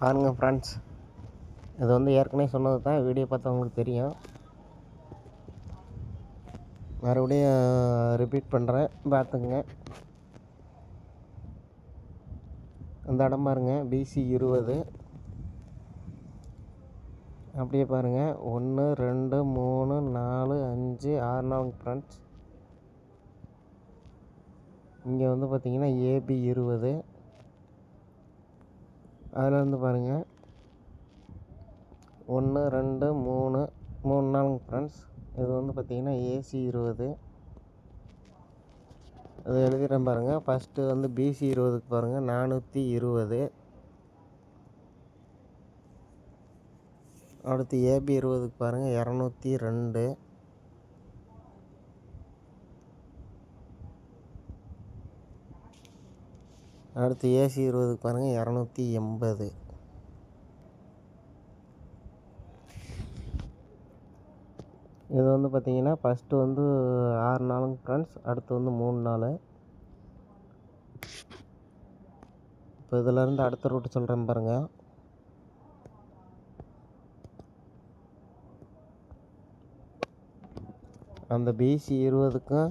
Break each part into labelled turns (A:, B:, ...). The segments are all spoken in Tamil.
A: பாருங்கள் ஃப்ரெண்ட்ஸ், இது வந்து ஏற்கனவே சொன்னது தான். வீடியோ பார்த்தா உங்களுக்கு தெரியும். மறுபடியும் ரிப்பீட் பண்ணுறேன், பார்த்துக்குங்க. அந்த இடம் பாருங்கள், BC 20. அப்படியே பாருங்கள், 1 2 3 4 5 6 நாளுங்க ஃப்ரெண்ட்ஸ். இங்கே வந்து பார்த்திங்கன்னா AB 20. அதில் வந்து பாருங்கள் 1 2 3 நாளுங்க ஃப்ரெண்ட்ஸ். இது வந்து பார்த்திங்கன்னா AC 20. அது எழுதிடுறேன் பாருங்கள். ஃபஸ்ட்டு வந்து BC 20க்கு பாருங்கள் 420. அடுத்து AB 20க்கு பாருங்கள் 202. அடுத்து AC 20க்கு பாருங்கள் 280. இது வந்து பார்த்திங்கன்னா ஃபஸ்ட்டு வந்து 6 நாளுங்க ஃப்ரெண்ட்ஸ். அடுத்து வந்து 3 நாள். இப்போ இதிலேருந்து அடுத்த ரூட்டு சொல்கிறேன் பாருங்கள். அந்த BC 20க்கும்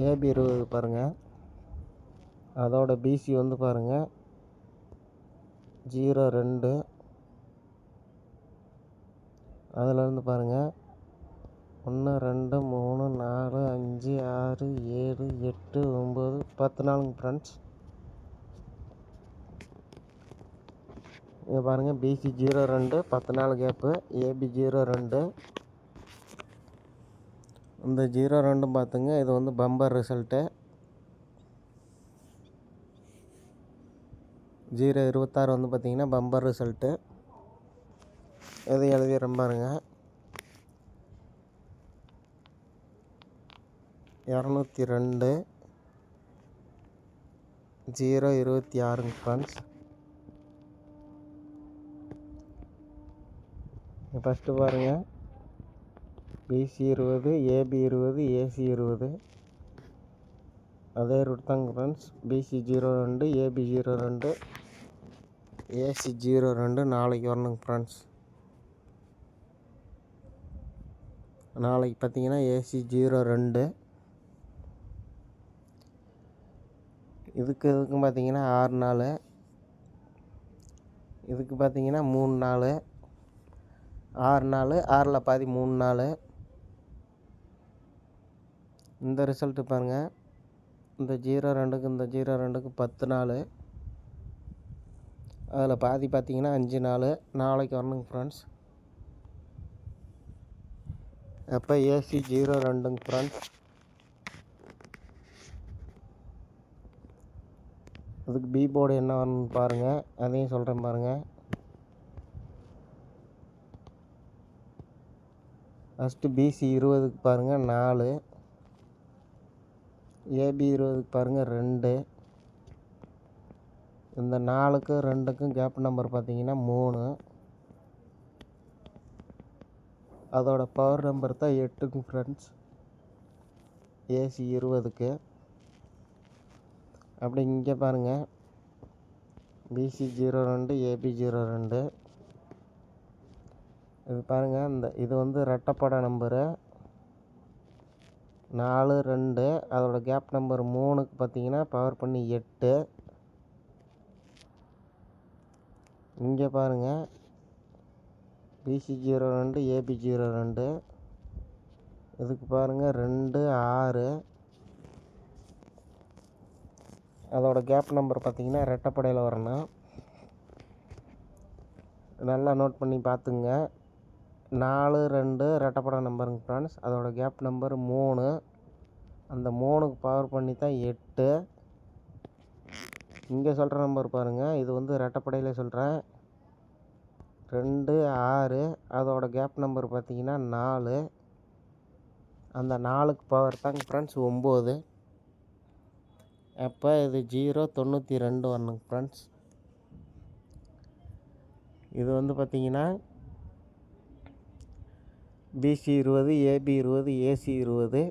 A: AB 20 பாருங்கள். அதோட BC வந்து பாருங்கள் 02. அதிலேருந்து பாருங்கள் 1 2 3 4 5 6 7 8 9 10 நாளுங்க ஃப்ரெண்ட்ஸ். இங்கே பாருங்கள் BC 02 10 நாள் கேப்பு. AB 02. இந்த 02 பார்த்துங்க, இது வந்து பம்பர் ரிசல்ட்டு. 026 வந்து பார்த்திங்கன்னா பம்பர் ரிசல்ட்டு. எது எழுதிடுறேன் பாருங்கள். 202 026ங்க ஃப்ரெண்ட்ஸ். ஃபஸ்ட்டு பாருங்கள் BC 20 AB 20 AC 20. அதே ரூட் தாங்க ஃப்ரெண்ட்ஸ். BC 02 AB 02 AC 02 நாளைக்கு வரணுங்க ஃப்ரெண்ட்ஸ். நாளைக்கு பார்த்தீங்கன்னா AC 02. இதுக்கும் பார்த்தீங்கன்னா 6 நாள். இதுக்கு பார்த்தீங்கன்னா 3 நாள். 6 நாள், 6ல் பாதி 3 நாள். இந்த ரிசல்ட்டு பாருங்கள். இந்த 02க்கு இந்த 02க்கு 10 நாள். அதில் பாதி பார்த்தீங்கன்னா 5 நாள். நாளைக்கு வரணுங்க ஃப்ரெண்ட்ஸ். அப்போ AC 02ங்க ஃப்ரெண்ட்ஸ். அதுக்கு B போர்டு என்ன வரணும்னு பாருங்கள், அதையும் சொல்கிறேன் பாருங்கள். ஃபஸ்ட்டு BC 20க்கு பாருங்கள் 4. AB 20க்கு பாருங்கள் 2. இந்த 4க்கும் 2க்கும் கேப் நம்பர் பார்த்தீங்கன்னா 3. அதோட பவர் நம்பர் தான் 8ங்க ஃப்ரெண்ட்ஸ். AC 20க்கு. அப்படி இங்கே பாருங்கள் BC 02 AB 02. இது பாருங்கள், இது வந்து ரெட்டப்படை நம்பரு 4 2. அதோட கேப் நம்பர் 3க்கு பார்த்தீங்கன்னா பவர் பண்ணி 8. இங்கே பாருங்கள் BC 02 AB 02. இதுக்கு பாருங்கள் 2 6. அதோட கேப் நம்பர் பார்த்தீங்கன்னா ரெட்டப்படையில் வரணும். நல்லா நோட் பண்ணி பார்த்துங்க. 4 2 ரெட்டப்படை நம்பருங்க ஃப்ரெண்ட்ஸ். அதோட கேப் நம்பர் 3. அந்த 3க்கு பவர் பண்ணி தான் 8. இங்கே சொல்கிற நம்பர் பாருங்கள், இது வந்து ரெட்டப்படையில் சொல்கிறேன். 2 6. அதோட கேப் நம்பர் பார்த்தீங்கன்னா 4. அந்த 4க்கு பவர் தாங்க ஃப்ரெண்ட்ஸ் 9. அப்போ இது 092 வரணுங்க ஃப்ரெண்ட்ஸ். இது வந்து பார்த்திங்கன்னா BC 20 AB 20 AC 20.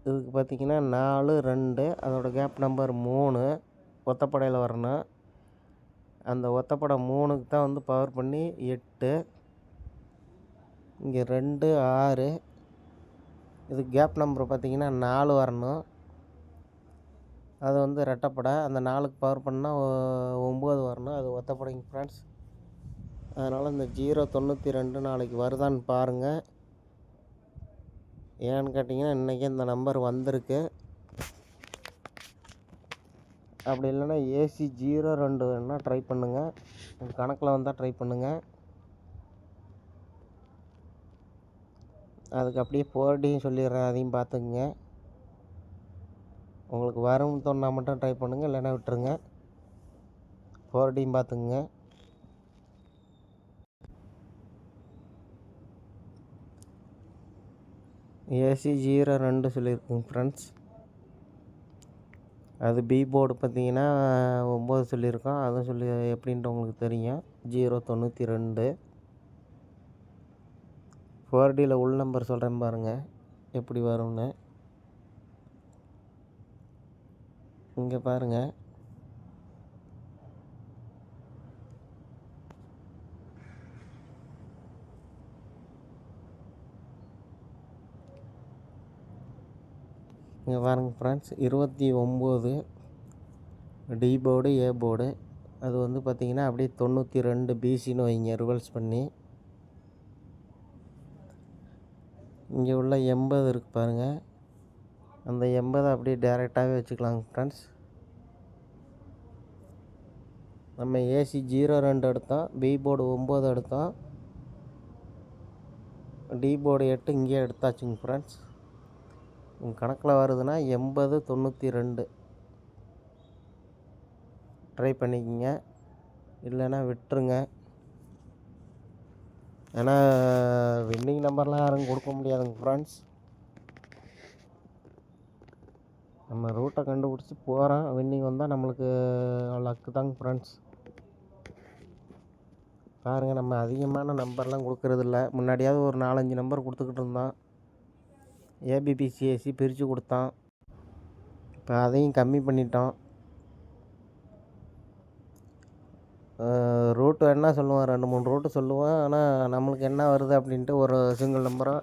A: இதுக்கு பார்த்திங்கன்னா 4 2. அதோட கேப் நம்பர் 3 ஒத்தப்படையில் வரணும். அந்த ஒத்தப்படம் 3க்கு தான் வந்து பவர் பண்ணி 8. இங்கே 2 6. இது கேப் நம்பர் பார்த்திங்கன்னா 4 வரணும். அது வந்து ரெட்டைப்படை. அந்த 4க்கு பவர் பண்ணால் 9 வரணும். அது ஒத்தப்படைங்க ஃப்ரெண்ட்ஸ். அதனால் இந்த 092 நாளைக்கு வருதான்னு பாருங்கள். ஏன்னு கேட்டிங்கன்னா இன்றைக்கி இந்த நம்பர் வந்திருக்கு. அப்படி இல்லைன்னா AC 02 வேணால் ட்ரை பண்ணுங்கள். உங்கள் கணக்கில் வந்தால் ட்ரை பண்ணுங்கள். அதுக்கு அப்படியே 4Dயும் சொல்லிடுறேன், அதையும் பார்த்துக்குங்க. உங்களுக்கு வரும்னு தோணுனா மட்டும் ட்ரை பண்ணுங்கள், இல்லைன்னா விட்டுருங்க. 4Dயும் பார்த்துக்குங்க. AC 02 சொல்லியிருக்குங்க ஃப்ரெண்ட்ஸ். அது பி போர்டு பார்த்தீங்கன்னா 9 சொல்லியிருக்கோம். அதுவும் சொல்லி எப்படின்ட்டு உங்களுக்கு தெரியும். 092. 4Dயில் உள் நம்பர் சொல்கிறேன் பாருங்கள் எப்படி வரும்னு. இங்கே பாருங்கள். இங்கே பாருங்கள் friends, 29 D board A board. அது வந்து பார்த்திங்கன்னா அப்படியே 92 பிசின்னு வைங்க ரிவல்ஸ் பண்ணி. இங்கே உள்ள 80 இருக்குது பாருங்கள். அந்த 80 அப்படியே டேரெக்டாகவே வச்சுக்கலாங்க ஃப்ரெண்ட்ஸ். நம்ம AC 02 எடுத்தோம், பி போர்டு 9 எடுத்தோம், டி போர்டு 8 இங்கேயே எடுத்தாச்சுங்க ஃப்ரெண்ட்ஸ். உங்கள் கணக்கில் வருதுன்னா 80 92 ட்ரை பண்ணிக்கோங்க, இல்லைன்னா விட்டுருங்க. ஏன்னா வின்னிங் நம்பர்லாம் யாரும் கொடுக்க முடியாதுங்க ஃப்ரெண்ட்ஸ். நம்ம ரூட்டை கண்டுபிடிச்சி போகிறோம், வின்னிங் வந்தால் நம்மளுக்கு லக்கு தாங்க ஃப்ரெண்ட்ஸ். பாருங்கள், நம்ம அதிகமான நம்பர்லாம் கொடுக்கறதில்ல. முன்னாடியாவது ஒரு 4-5 நம்பர் கொடுத்துக்கிட்டு இருந்தோம். ABBCAC பிரித்து கொடுத்தோம். இப்போ அதையும் கம்மி பண்ணிட்டோம். ரூட்டு வேணா சொல்லுவேன், 2-3 ரூட்டு சொல்லுவேன். ஆனால் நம்மளுக்கு என்ன வருது அப்படின்ட்டு ஒரு சிங்கிள் நம்பரோ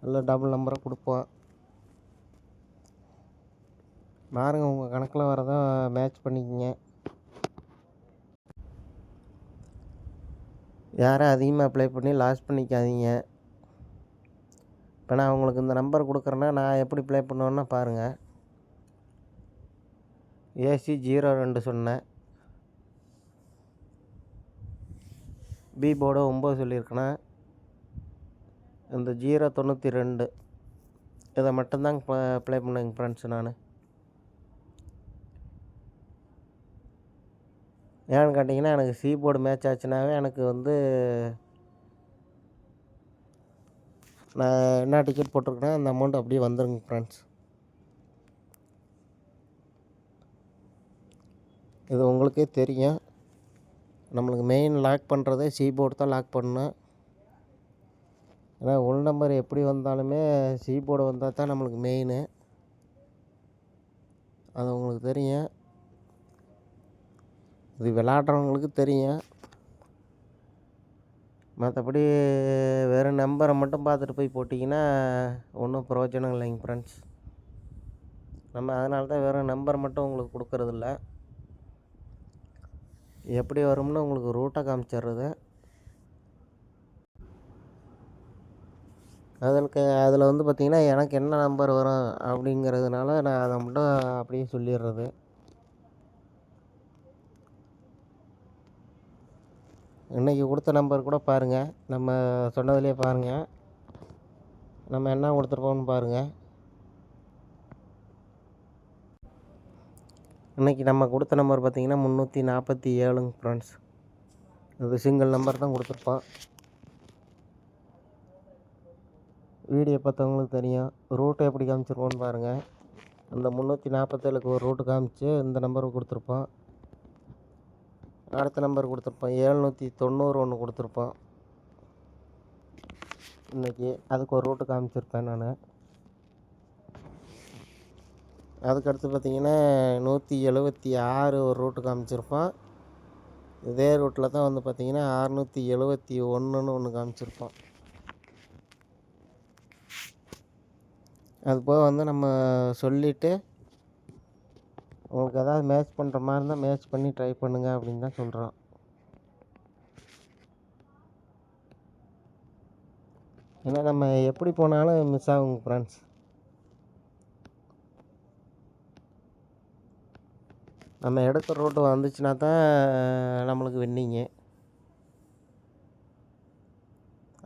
A: இல்லை டபுள் நம்பரோ கொடுப்போம். பாருங்க, உங்கள் கணக்கில் வரதா மேட்ச் பண்ணிக்கோங்க. யாரும் அதிகமாக அப்ளை பண்ணி லாஸ் பண்ணிக்காதீங்க. இப்போ நான் உங்களுக்கு இந்த நம்பர் கொடுக்குறேன்னா நான் எப்படி ப்ளே பண்ணுவேன்னா பாருங்கள். AC 02 சொன்னேன், பி போர்டு 9 சொல்லியிருக்கேன்னா, இந்த 092 இதை மட்டும்தாங்க ப்ளே பண்ணுங்க ஃப்ரெண்ட்ஸ். நான் ஏன்னு கேட்டிங்கன்னா எனக்கு சி போர்டு மேட்ச் ஆச்சுனாவே எனக்கு வந்து நான் என்ன டிக்கெட் போட்டிருக்கேன்னா அந்த அமௌண்ட் அப்படியே வந்துடுங்க ஃப்ரெண்ட்ஸ். இது உங்களுக்கே தெரியும். நம்மளுக்கு மெயின் லாக் பண்ணுறதே சி போர்டு தான் லாக் பண்ணணும். ஏன்னா உள் நம்பர் எப்படி வந்தாலுமே சி போர்டு வந்தால் தான் நம்மளுக்கு மெயின். அது உங்களுக்கு தெரியும். இது விளாட்றவங்களுக்கு தெரியும். மற்றபடி வேறு நம்பரை மட்டும் பார்த்துட்டு போய் போட்டிங்கன்னா ஒன்றும் பிரயோஜனம் இல்லைங்க ஃப்ரெண்ட்ஸ். நம்ம அதனால தான் வேறு நம்பர் மட்டும் உங்களுக்கு கொடுக்கறதில்ல. எப்படி வரும்னு உங்களுக்கு ரூட்டை காமிச்சிடுறது. அதில் வந்து பார்த்திங்கன்னா எனக்கு என்ன நம்பர் வரும் அப்படிங்கிறதுனால நான் அதை மட்டும் அப்படியே சொல்லிடுறது. இன்றைக்கி கொடுத்த நம்பர் கூட பாருங்கள், நம்ம சொன்னதுலேயே பாருங்கள் நம்ம என்ன கொடுத்துருப்போம்னு பாருங்கள். இன்றைக்கி நம்ம கொடுத்த நம்பர் பார்த்திங்கன்னா 347ங்க ஃப்ரெண்ட்ஸ். இது சிங்கிள் நம்பர் தான் கொடுத்துருப்போம். வீடியோ பார்த்தவங்களுக்கு தெரியும் ரூட்டு எப்படி காமிச்சிருப்போம்னு பாருங்கள். அந்த 347க்கு ஒரு ரூட்டு காமிச்சு இந்த நம்பருக்கு கொடுத்துருப்போம். அடுத்த நம்பர் கொடுத்துருப்போம் 790 ஒன்று கொடுத்துருப்போம். இன்றைக்கி அதுக்கு ஒரு ரூட்டு காமிச்சிருப்பேன் நான். அதுக்கடுத்து பார்த்திங்கன்னா 176 ஒரு ரூட்டு காமிச்சிருப்போம். இதே ரூட்டில் தான் வந்து பார்த்திங்கன்னா 671ன்னு ஒன்று காமிச்சிருப்போம். அது போக வந்து நம்ம சொல்லிவிட்டு உங்களுக்கு எதாவது மேட்ச் பண்ணுற மாதிரி இருந்தால் மேட்ச் பண்ணி ட்ரை பண்ணுங்கள் அப்படின்னு தான் சொல்கிறோம். ஏன்னா நம்ம எப்படி போனாலும் மிஸ் ஆகுங்க ஃப்ரெண்ட்ஸ். நம்ம எடுக்கிற ரூட்டு வந்துச்சுன்னா தான் நம்மளுக்கு வின்னிங்கு.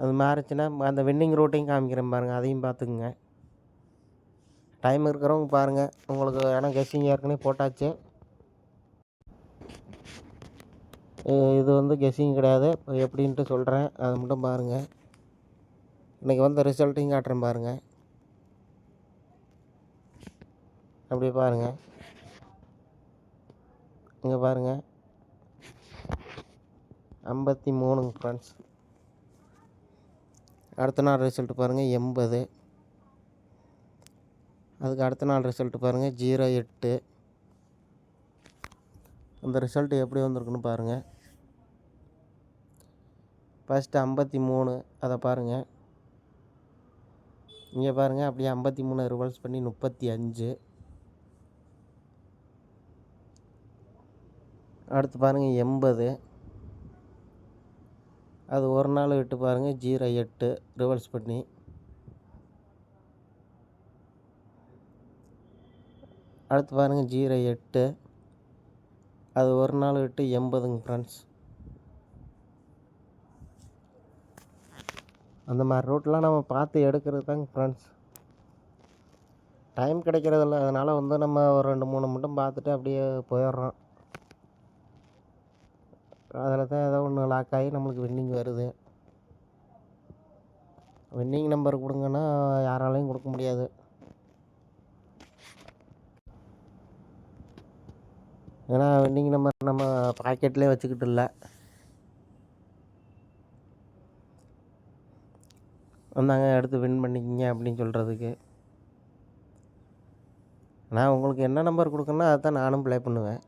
A: அது மாறிச்சுன்னா அந்த வின்னிங் ரூட்டையும் காமிக்கிறேன் பாருங்கள், அதையும் பார்த்துக்குங்க. டைம் இருக்கிறவங்க பாருங்கள். உங்களுக்கு ஏன்னா கெஸ்ஸிங் ஏற்கனவே போட்டாச்சு. இது வந்து கெஸ்ஸிங் கிடையாது, எப்படின்ட்டு சொல்கிறேன், அதை மட்டும் பாருங்கள். இன்றைக்கி வந்த ரிசல்ட்டையும் காட்டுறேன் பாருங்கள். அப்படியே பாருங்கள், இங்கே பாருங்கள் 53ங்க ஃப்ரெண்ட்ஸ். அடுத்த நாள் ரிசல்ட்டு பாருங்கள் 80. அதுக்கு அடுத்த நாள் ரிசல்ட்டு பாருங்கள் 08. அந்த ரிசல்ட்டு எப்படி வந்திருக்குன்னு பாருங்கள். ஃபஸ்ட்டு 53 அதை பாருங்கள். இங்கே பாருங்கள் அப்படியே 53 ரிவல்ஸ் பண்ணி 35. அடுத்து பாருங்கள் 80. அது ஒரு நாள் விட்டு பாருங்கள் 08 ரிவல்ஸ் பண்ணி. அடுத்து பாருங்கள் 08. அது ஒரு நாள் விட்டு 80ங்க ஃப்ரெண்ட்ஸ். அந்த மாதிரி ரூட்லாம் நம்ம பார்த்து எடுக்கிறது தாங்க ஃப்ரெண்ட்ஸ். டைம் கிடைக்கிறதில்ல, அதனால் வந்து நம்ம ஒரு 2-3 மட்டும் பார்த்துட்டு அப்படியே போயிடுறோம். அதில் தான் ஏதோ ஒன்று லாக் ஆகி நம்மளுக்கு வின்னிங் வருது. வின்னிங் நம்பர் கொடுங்கன்னா யாராலையும் கொடுக்க முடியாது. ஏன்னா வின்னிங் நம்பர் நம்ம பாக்கெட்லேயே வச்சுக்கிட்டு இல்லை. வந்தாங்க எடுத்து வின் பண்ணிக்கிங்க அப்படின்னு சொல்கிறதுக்கு. நான் உங்களுக்கு என்ன நம்பர் கொடுக்கணுன்னா அதை தான் நானும் ப்ளே பண்ணுவேன்.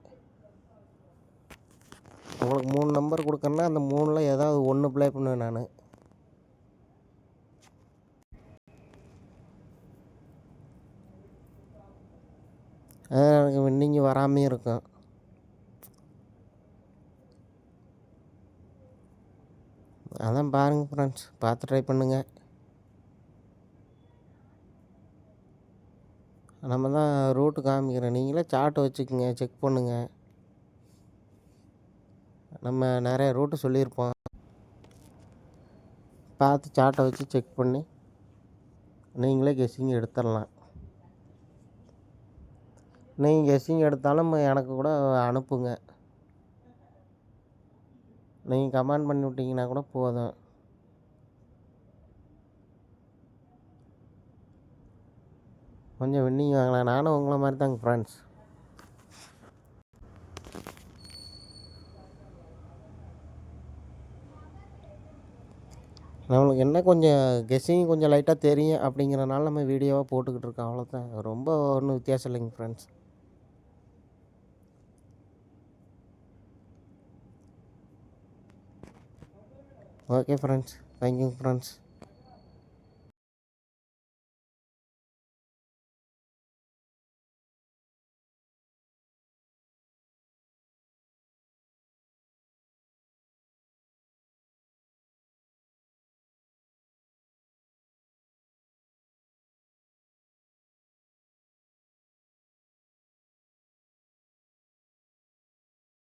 A: உங்களுக்கு 3 நம்பர் கொடுக்கணுன்னா அந்த 3ல் ஏதாவது ஒன்று ப்ளே பண்ணுவேன் நான். எனக்கு வின்னிங் வராமையும் இருக்கும். அதான் பாருங்கள் ஃப்ரெண்ட்ஸ், பார்த்து ட்ரை பண்ணுங்கள். நம்ம தான் ரூட்டு காமிக்கிறோம், நீங்களே சார்ட் வச்சுக்கோங்க, செக் பண்ணுங்கள். நம்ம நிறைய ரூட்டு சொல்லியிருப்போம், பார்த்து சார்ட்டை வச்சு செக் பண்ணி நீங்களே கெஸ்ஸிங் எடுத்துடலாம். நீங்கள் கெஸ்ஸிங் எடுத்தாலும் எனக்கு கூட அனுப்புங்க. நீங்கள் கமெண்ட் பண்ணி விட்டிங்கன்னா கூட போதும். கொஞ்சம் வின்னிங் வாங்கலாம். நானும் உங்களை மாதிரி தாங்க ஃப்ரெண்ட்ஸ். நம்மளுக்கு என்ன கொஞ்சம் கெஸ்ஸிங் கொஞ்சம் லைட்டாக தெரியும் அப்படிங்கிறனால நம்ம வீடியோவாக போட்டுக்கிட்டு இருக்கோம், அவ்வளோதான். ரொம்ப ஒன்றும் வித்தியாசம் இல்லைங்க friends. Okay friends, thank you friends.